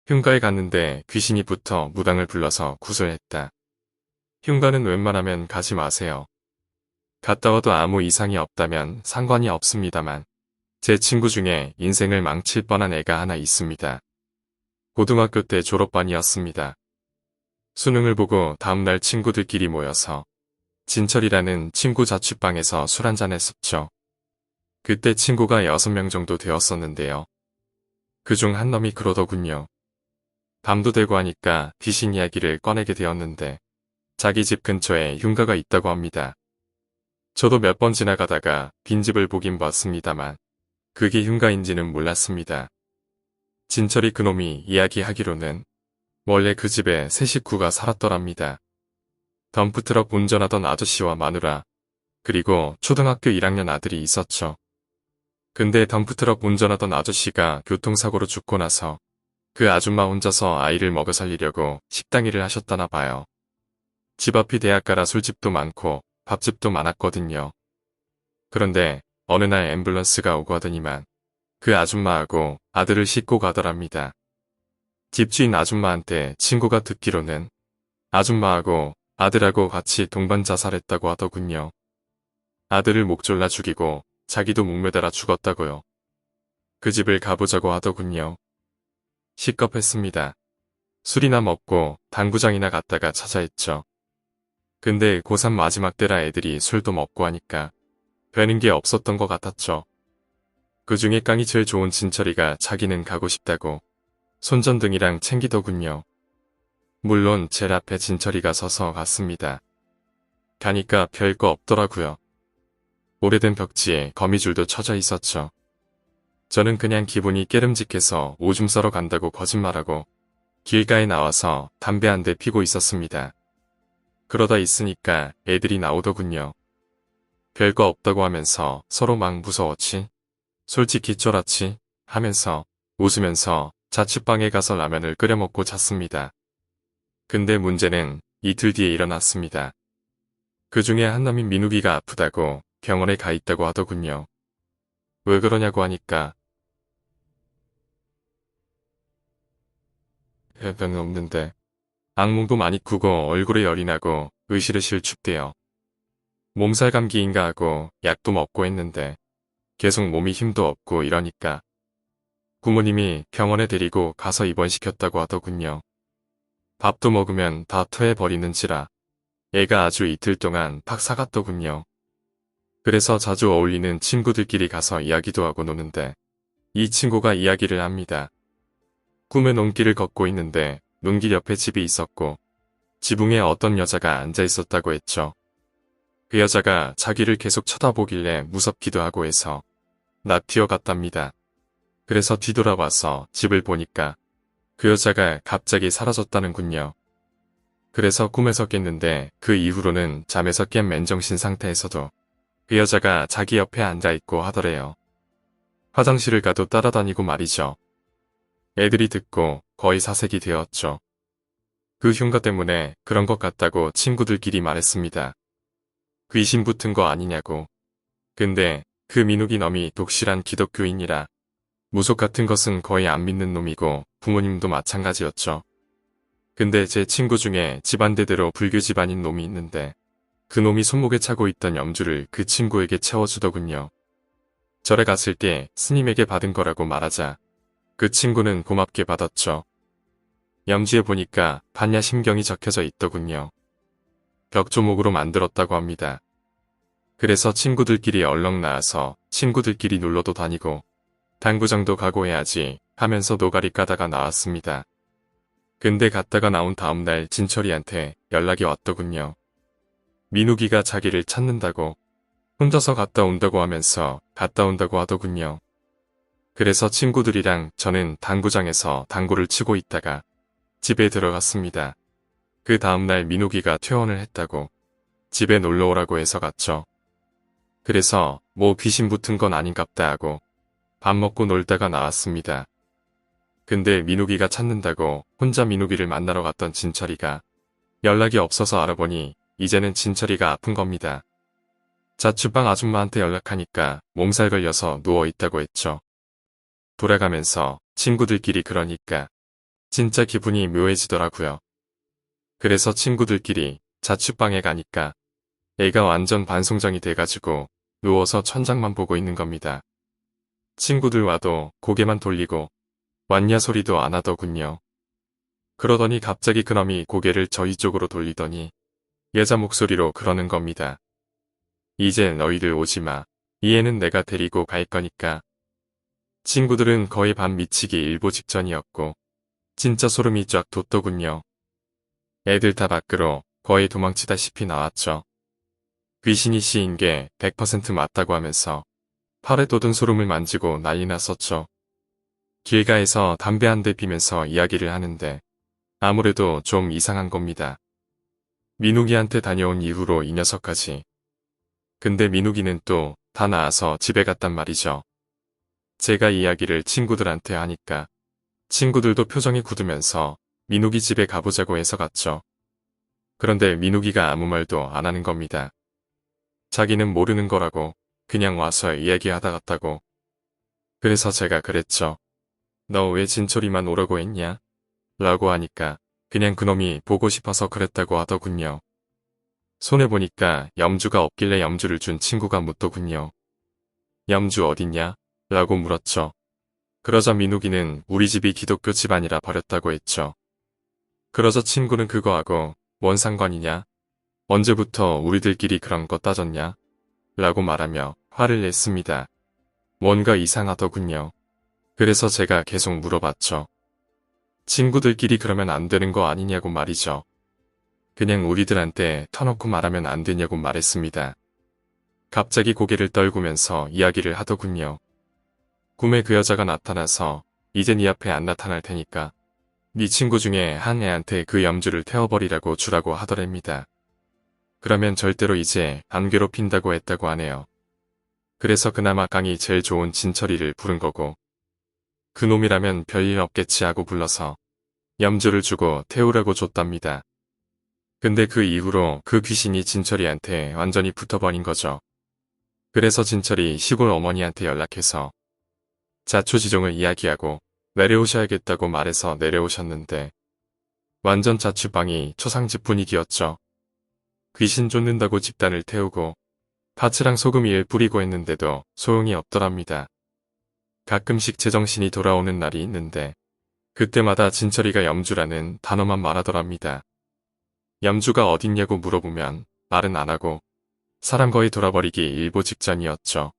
흉가에 갔는데 귀신이 붙어 무당을 불러서 구슬했다. 흉가는 웬만하면 가지 마세요. 갔다 와도 아무 이상이 없다면 상관이 없습니다만 제 친구 중에 인생을 망칠 뻔한 애가 하나 있습니다. 고등학교 때 졸업반이었습니다. 수능을 보고 다음날 친구들끼리 모여서 진철이라는 친구 자취방에서 술 한잔 했었죠. 그때 친구가 6명 정도 되었었는데요. 그중 한 놈이 그러더군요. 밤도 되고 하니까 귀신 이야기를 꺼내게 되었는데 자기 집 근처에 흉가가 있다고 합니다. 저도 몇 번 지나가다가 빈집을 보긴 봤습니다만 그게 흉가인지는 몰랐습니다. 진철이 그놈이 이야기하기로는 원래 그 집에 세 식구가 살았더랍니다. 덤프트럭 운전하던 아저씨와 마누라, 그리고 초등학교 1학년 아들이 있었죠. 근데 덤프트럭 운전하던 아저씨가 교통사고로 죽고 나서 그 아줌마 혼자서 아이를 먹여 살리려고 식당 일을 하셨다나 봐요. 집 앞이 대학가라 술집도 많고 밥집도 많았거든요. 그런데 어느 날 앰뷸런스가 오고 하더니만 그 아줌마하고 아들을 싣고 가더랍니다. 집주인 아줌마한테 친구가 듣기로는 아줌마하고 아들하고 같이 동반 자살했다고 하더군요. 아들을 목 졸라 죽이고 자기도 목매달아 죽었다고요. 그 집을 가보자고 하더군요. 시겁했습니다. 술이나 먹고 당구장이나 갔다가 찾아했죠. 근데 고3 마지막 때라 애들이 술도 먹고 하니까 되는 게 없었던 것 같았죠. 그 중에 깡이 제일 좋은 진철이가 자기는 가고 싶다고 손전등이랑 챙기더군요. 물론 제일 앞에 진철이가 서서 갔습니다. 가니까 별거 없더라고요. 오래된 벽지에 거미줄도 쳐져 있었죠. 저는 그냥 기분이 깨름직해서 오줌 싸러 간다고 거짓말하고 길가에 나와서 담배 한 대 피고 있었습니다. 그러다 있으니까 애들이 나오더군요. 별거 없다고 하면서 서로 막 무서웠지? 솔직히 쫄았지? 하면서 웃으면서 자취방에 가서 라면을 끓여 먹고 잤습니다. 근데 문제는 이틀 뒤에 일어났습니다. 그 중에 한 놈이 민욱이가 아프다고 병원에 가 있다고 하더군요. 왜 그러냐고 하니까 병은 없는데 악몽도 많이 꾸고 얼굴에 열이 나고 으실으실 춥대요. 몸살 감기인가 하고 약도 먹고 했는데 계속 몸이 힘도 없고 이러니까 부모님이 병원에 데리고 가서 입원시켰다고 하더군요. 밥도 먹으면 다 토해버리는지라 애가 아주 이틀 동안 팍 사갔더군요. 그래서 자주 어울리는 친구들끼리 가서 이야기도 하고 노는데 이 친구가 이야기를 합니다. 꿈에 논길을 걷고 있는데 논길 옆에 집이 있었고 지붕에 어떤 여자가 앉아 있었다고 했죠. 그 여자가 자기를 계속 쳐다보길래 무섭기도 하고 해서 나 뛰어갔답니다. 그래서 뒤돌아와서 집을 보니까 그 여자가 갑자기 사라졌다는군요. 그래서 꿈에서 깼는데 그 이후로는 잠에서 깬 맨정신 상태에서도 그 여자가 자기 옆에 앉아있고 하더래요. 화장실을 가도 따라다니고 말이죠. 애들이 듣고 거의 사색이 되었죠. 그 흉가 때문에 그런 것 같다고 친구들끼리 말했습니다. 귀신 붙은 거 아니냐고. 근데 그 민욱이 놈이 독실한 기독교인이라 무속 같은 것은 거의 안 믿는 놈이고 부모님도 마찬가지였죠. 근데 제 친구 중에 집안대대로 불교 집안인 놈이 있는데 그 놈이 손목에 차고 있던 염주를 그 친구에게 채워주더군요. 절에 갔을 때 스님에게 받은 거라고 말하자 그 친구는 고맙게 받았죠. 염지에 보니까 반야심경이 적혀져 있더군요. 벽조목으로 만들었다고 합니다. 그래서 친구들끼리 얼렁 나와서 친구들끼리 놀러도 다니고 당구장도 가고 해야지 하면서 노가리 까다가 나왔습니다. 근데 갔다가 나온 다음날 진철이한테 연락이 왔더군요. 민욱이가 자기를 찾는다고 혼자서 갔다 온다고 하면서 갔다 온다고 하더군요. 그래서 친구들이랑 저는 당구장에서 당구를 치고 있다가 집에 들어갔습니다. 그 다음날 민욱이가 퇴원을 했다고 집에 놀러오라고 해서 갔죠. 그래서 뭐 귀신 붙은 건 아닌갑다 하고 밥 먹고 놀다가 나왔습니다. 근데 민욱이가 찾는다고 혼자 민욱이를 만나러 갔던 진철이가 연락이 없어서 알아보니 이제는 진철이가 아픈 겁니다. 자취방 아줌마한테 연락하니까 몸살 걸려서 누워있다고 했죠. 돌아가면서 친구들끼리 그러니까 진짜 기분이 묘해지더라고요. 그래서 친구들끼리 자취방에 가니까 애가 완전 반송정이 돼가지고 누워서 천장만 보고 있는 겁니다. 친구들 와도 고개만 돌리고 왔냐 소리도 안 하더군요. 그러더니 갑자기 그놈이 고개를 저희 쪽으로 돌리더니 여자 목소리로 그러는 겁니다. 이제 너희들 오지마. 이 애는 내가 데리고 갈 거니까. 친구들은 거의 반 미치기 일보 직전이었고 진짜 소름이 쫙 돋더군요. 애들 다 밖으로 거의 도망치다시피 나왔죠. 귀신이 씨인 게 100% 맞다고 하면서 팔에 돋은 소름을 만지고 난리 났었죠. 길가에서 담배 한 대 피면서 이야기를 하는데 아무래도 좀 이상한 겁니다. 민욱이한테 다녀온 이후로 이 녀석까지. 근데 민욱이는 또 다 나아서 집에 갔단 말이죠. 제가 이야기를 친구들한테 하니까 친구들도 표정이 굳으면서 민욱이 집에 가보자고 해서 갔죠. 그런데 민욱이가 아무 말도 안 하는 겁니다. 자기는 모르는 거라고 그냥 와서 이야기하다 갔다고. 그래서 제가 그랬죠. 너 왜 진철이만 오라고 했냐? 라고 하니까 그냥 그놈이 보고 싶어서 그랬다고 하더군요. 손에 보니까 염주가 없길래 염주를 준 친구가 묻더군요. 염주 어딨냐? 라고 물었죠. 그러자 민욱이는 우리 집이 기독교 집안이라 버렸다고 했죠. 그러자 친구는 그거하고 뭔 상관이냐? 언제부터 우리들끼리 그런 거 따졌냐? 라고 말하며 화를 냈습니다. 뭔가 이상하더군요. 그래서 제가 계속 물어봤죠. 친구들끼리 그러면 안 되는 거 아니냐고 말이죠. 그냥 우리들한테 터놓고 말하면 안 되냐고 말했습니다. 갑자기 고개를 떨구면서 이야기를 하더군요. 꿈에 그 여자가 나타나서 이제 네 앞에 안 나타날 테니까 네 친구 중에 한 애한테 그 염주를 태워버리라고 주라고 하더랍니다. 그러면 절대로 이제 안 괴롭힌다고 했다고 하네요. 그래서 그나마 강이 제일 좋은 진철이를 부른 거고 그놈이라면 별일 없겠지 하고 불러서 염주를 주고 태우라고 줬답니다. 근데 그 이후로 그 귀신이 진철이한테 완전히 붙어버린 거죠. 그래서 진철이 시골 어머니한테 연락해서 자초지종을 이야기하고 내려오셔야겠다고 말해서 내려오셨는데 완전 자취방이 초상집 분위기였죠. 귀신 쫓는다고 집단을 태우고 파츠랑 소금이를 뿌리고 했는데도 소용이 없더랍니다. 가끔씩 제정신이 돌아오는 날이 있는데 그때마다 진철이가 염주라는 단어만 말하더랍니다. 염주가 어딨냐고 물어보면 말은 안 하고 사람 거의 돌아버리기 일보 직전이었죠.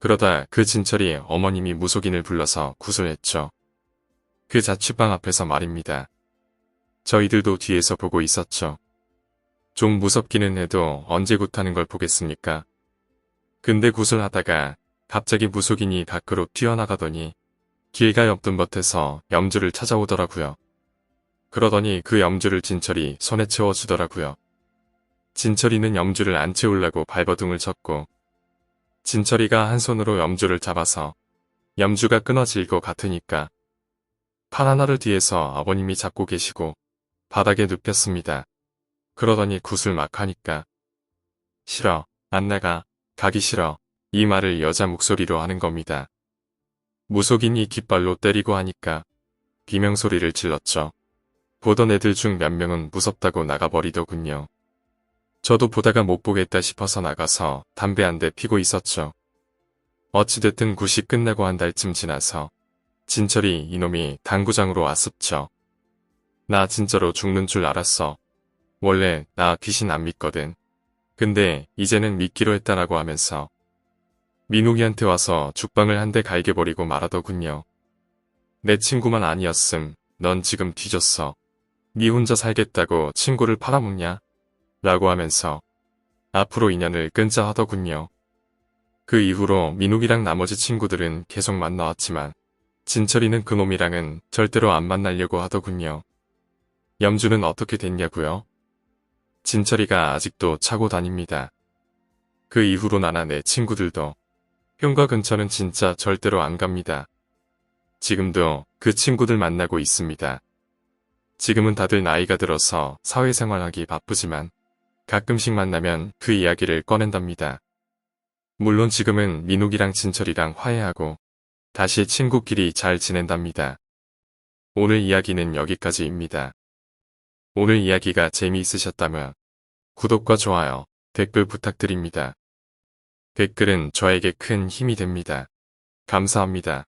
그러다 그 진철이 어머님이 무속인을 불러서 구슬했죠. 그 자취방 앞에서 말입니다. 저희들도 뒤에서 보고 있었죠. 좀 무섭기는 해도 언제 굿하는 걸 보겠습니까? 근데 구슬하다가 갑자기 무속인이 밖으로 튀어나가더니 길가에 없던 밭에서 염주를 찾아오더라고요. 그러더니 그 염주를 진철이 손에 채워주더라고요. 진철이는 염주를 안 채우려고 발버둥을 쳤고 진철이가 한 손으로 염주를 잡아서 염주가 끊어질 것 같으니까 팔 하나를 뒤에서 아버님이 잡고 계시고 바닥에 눕혔습니다. 그러더니 굿을 막 하니까 싫어, 안 나가, 가기 싫어 이 말을 여자 목소리로 하는 겁니다. 무속인이 깃발로 때리고 하니까 비명소리를 질렀죠. 보던 애들 중 몇 명은 무섭다고 나가버리더군요. 저도 보다가 못 보겠다 싶어서 나가서 담배 한 대 피고 있었죠. 어찌됐든 굿이 끝나고 한 달쯤 지나서 진철이 이놈이 당구장으로 왔었죠. 나 진짜로 죽는 줄 알았어. 원래 나 귀신 안 믿거든. 근데 이제는 믿기로 했다라고 하면서 민욱이한테 와서 죽방을 한 대 갈겨버리고 말하더군요. 내 친구만 아니었음 넌 지금 뒤졌어. 네 혼자 살겠다고 친구를 팔아먹냐? 라고 하면서 앞으로 인연을 끊자 하더군요. 그 이후로 민욱이랑 나머지 친구들은 계속 만나왔지만 진철이는 그놈이랑은 절대로 안 만나려고 하더군요. 염주는 어떻게 됐냐고요? 진철이가 아직도 차고 다닙니다. 그 이후로 나나 내 친구들도 형과 근처는 진짜 절대로 안 갑니다. 지금도 그 친구들 만나고 있습니다. 지금은 다들 나이가 들어서 사회생활하기 바쁘지만 가끔씩 만나면 그 이야기를 꺼낸답니다. 물론 지금은 민욱이랑 진철이랑 화해하고 다시 친구끼리 잘 지낸답니다. 오늘 이야기는 여기까지입니다. 오늘 이야기가 재미있으셨다면 구독과 좋아요, 댓글 부탁드립니다. 댓글은 저에게 큰 힘이 됩니다. 감사합니다.